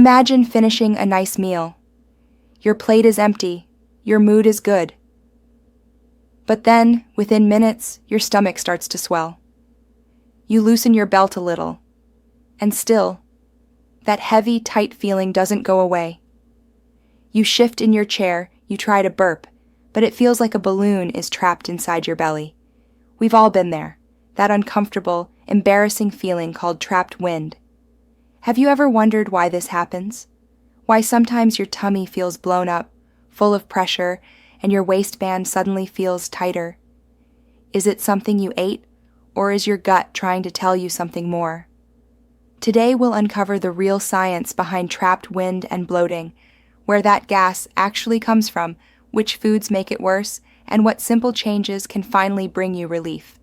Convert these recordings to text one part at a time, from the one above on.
Imagine finishing a nice meal. Your plate is empty, your mood is good. But then, within minutes, your stomach starts to swell. You loosen your belt a little, and still, that heavy, tight feeling doesn't go away. You shift in your chair, you try to burp, but it feels like a balloon is trapped inside your belly. We've all been there, that uncomfortable, embarrassing feeling called trapped wind. Have you ever wondered why this happens? Why sometimes your tummy feels blown up, full of pressure, and your waistband suddenly feels tighter? Is it something you ate, or is your gut trying to tell you something more? Today we'll uncover the real science behind trapped wind and bloating, where that gas actually comes from, which foods make it worse, and what simple changes can finally bring you relief.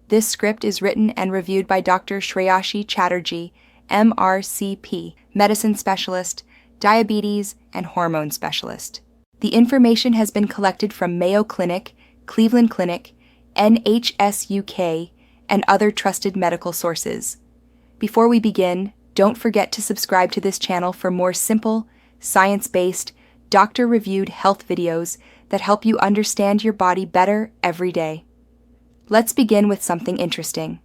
This script is written and reviewed by Dr. Shreyashi Chatterjee, MRCP, Medicine Specialist, Diabetes, and Hormone Specialist. The information has been collected from Mayo Clinic, Cleveland Clinic, NHS UK, and other trusted medical sources. Before we begin, don't forget to subscribe to this channel for more simple, science-based, doctor-reviewed health videos that help you understand your body better every day. Let's begin with something interesting.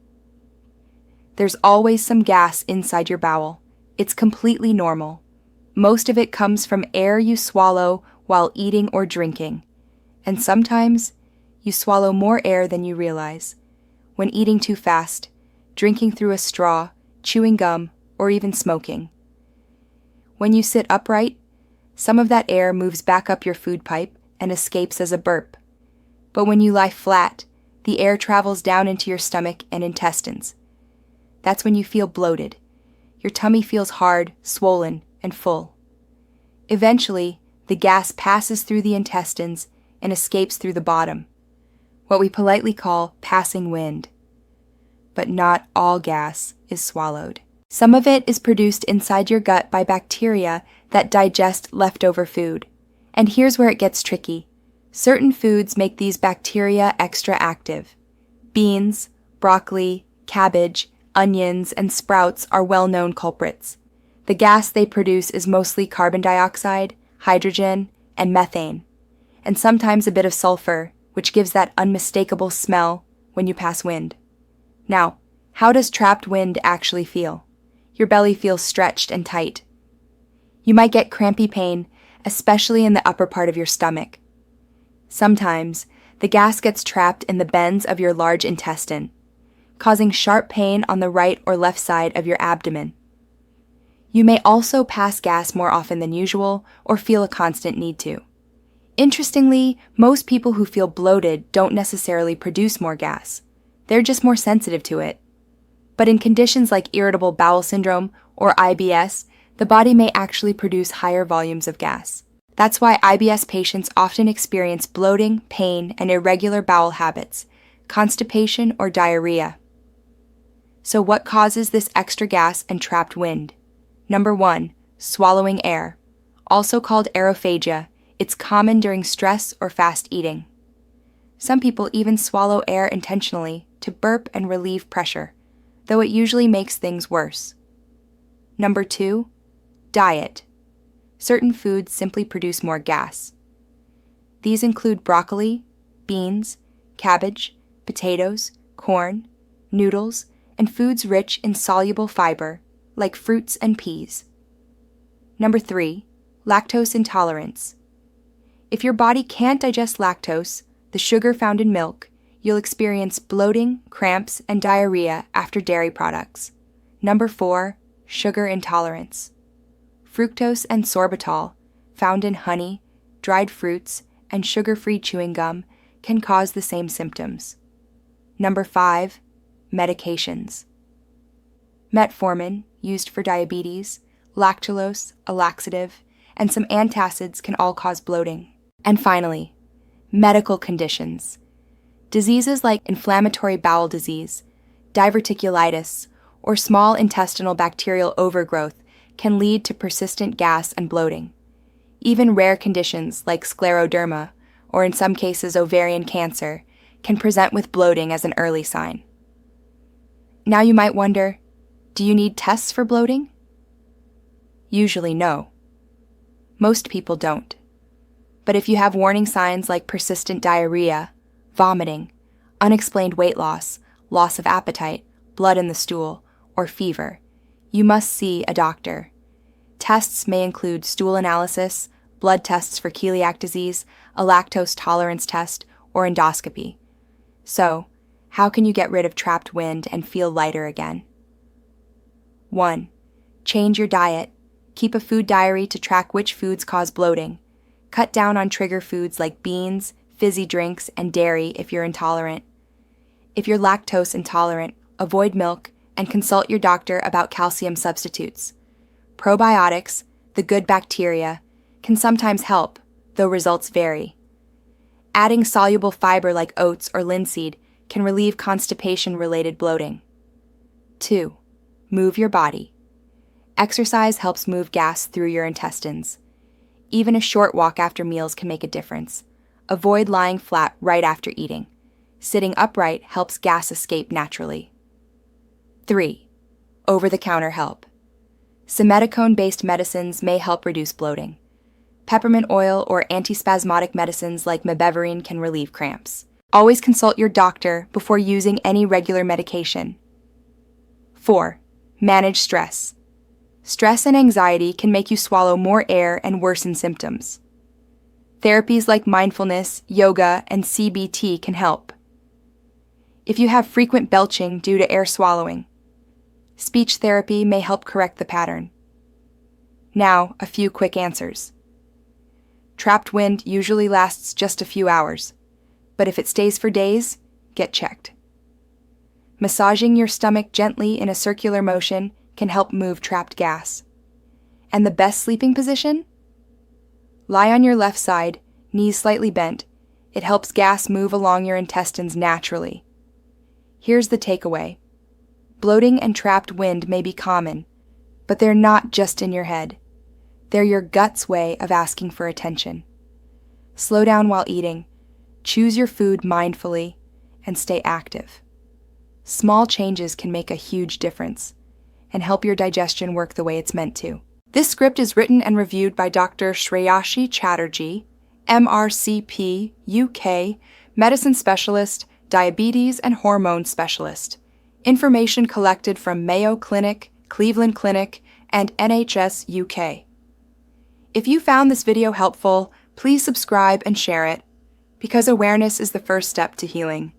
There's always some gas inside your bowel. It's completely normal. Most of it comes from air you swallow while eating or drinking. And sometimes, you swallow more air than you realize. When eating too fast, drinking through a straw, chewing gum, or even smoking. When you sit upright, some of that air moves back up your food pipe and escapes as a burp. But when you lie flat, the air travels down into your stomach and intestines. That's when you feel bloated. Your tummy feels hard, swollen, and full. Eventually, the gas passes through the intestines and escapes through the bottom, what we politely call passing wind. But not all gas is swallowed. Some of it is produced inside your gut by bacteria that digest leftover food. And here's where it gets tricky. Certain foods make these bacteria extra active. Beans, broccoli, cabbage, onions, and sprouts are well-known culprits. The gas they produce is mostly carbon dioxide, hydrogen, and methane, and sometimes a bit of sulfur, which gives that unmistakable smell when you pass wind. Now, how does trapped wind actually feel? Your belly feels stretched and tight. You might get crampy pain, especially in the upper part of your stomach. Sometimes, the gas gets trapped in the bends of your large intestine, causing sharp pain on the right or left side of your abdomen. You may also pass gas more often than usual or feel a constant need to. Interestingly, most people who feel bloated don't necessarily produce more gas. They're just more sensitive to it. But in conditions like irritable bowel syndrome or IBS, the body may actually produce higher volumes of gas. That's why IBS patients often experience bloating, pain, and irregular bowel habits, constipation, or diarrhea. So what causes this extra gas and trapped wind? Number 1, swallowing air. Also called aerophagia, it's common during stress or fast eating. Some people even swallow air intentionally to burp and relieve pressure, though it usually makes things worse. Number 2, diet. Certain foods simply produce more gas. These include broccoli, beans, cabbage, potatoes, corn, noodles, and foods rich in soluble fiber, like fruits and peas. Number 3, lactose intolerance. If your body can't digest lactose, the sugar found in milk, you'll experience bloating, cramps, and diarrhea after dairy products. Number 4, sugar intolerance. Fructose and sorbitol, found in honey, dried fruits, and sugar-free chewing gum, can cause the same symptoms. Number 5, medications. Metformin, used for diabetes, lactulose, a laxative, and some antacids can all cause bloating. And finally, medical conditions. Diseases like inflammatory bowel disease, diverticulitis, or small intestinal bacterial overgrowth can lead to persistent gas and bloating. Even rare conditions like scleroderma, or in some cases ovarian cancer, can present with bloating as an early sign. Now you might wonder, do you need tests for bloating? Usually no. Most people don't. But if you have warning signs like persistent diarrhea, vomiting, unexplained weight loss, loss of appetite, blood in the stool, or fever, you must see a doctor. Tests may include stool analysis, blood tests for celiac disease, a lactose tolerance test, or endoscopy. So, how can you get rid of trapped wind and feel lighter again? 1. Change your diet. Keep a food diary to track which foods cause bloating. Cut down on trigger foods like beans, fizzy drinks, and dairy if you're intolerant. If you're lactose intolerant, avoid milk and consult your doctor about calcium substitutes. Probiotics, the good bacteria, can sometimes help, though results vary. Adding soluble fiber like oats or linseed can relieve constipation-related bloating. 2. Move your body. Exercise helps move gas through your intestines. Even a short walk after meals can make a difference. Avoid lying flat right after eating. Sitting upright helps gas escape naturally. 3. Over-the-counter help. Simethicone-based medicines may help reduce bloating. Peppermint oil or antispasmodic medicines like mebeverine can relieve cramps. Always consult your doctor before using any regular medication. 4. Manage stress. Stress and anxiety can make you swallow more air and worsen symptoms. Therapies like mindfulness, yoga, and CBT can help. If you have frequent belching due to air swallowing, speech therapy may help correct the pattern. Now, a few quick answers. Trapped wind usually lasts just a few hours, but if it stays for days, get checked. Massaging your stomach gently in a circular motion can help move trapped gas. And the best sleeping position? Lie on your left side, knees slightly bent. It helps gas move along your intestines naturally. Here's the takeaway. Bloating and trapped wind may be common, but they're not just in your head. They're your gut's way of asking for attention. Slow down while eating, choose your food mindfully, and stay active. Small changes can make a huge difference and help your digestion work the way it's meant to. This script is written and reviewed by Dr. Shreyashi Chatterjee, MRCP, UK, Medicine Specialist, Diabetes and Hormone Specialist. Information collected from Mayo Clinic, Cleveland Clinic, and NHS UK. If you found this video helpful, please subscribe and share it, because awareness is the first step to healing.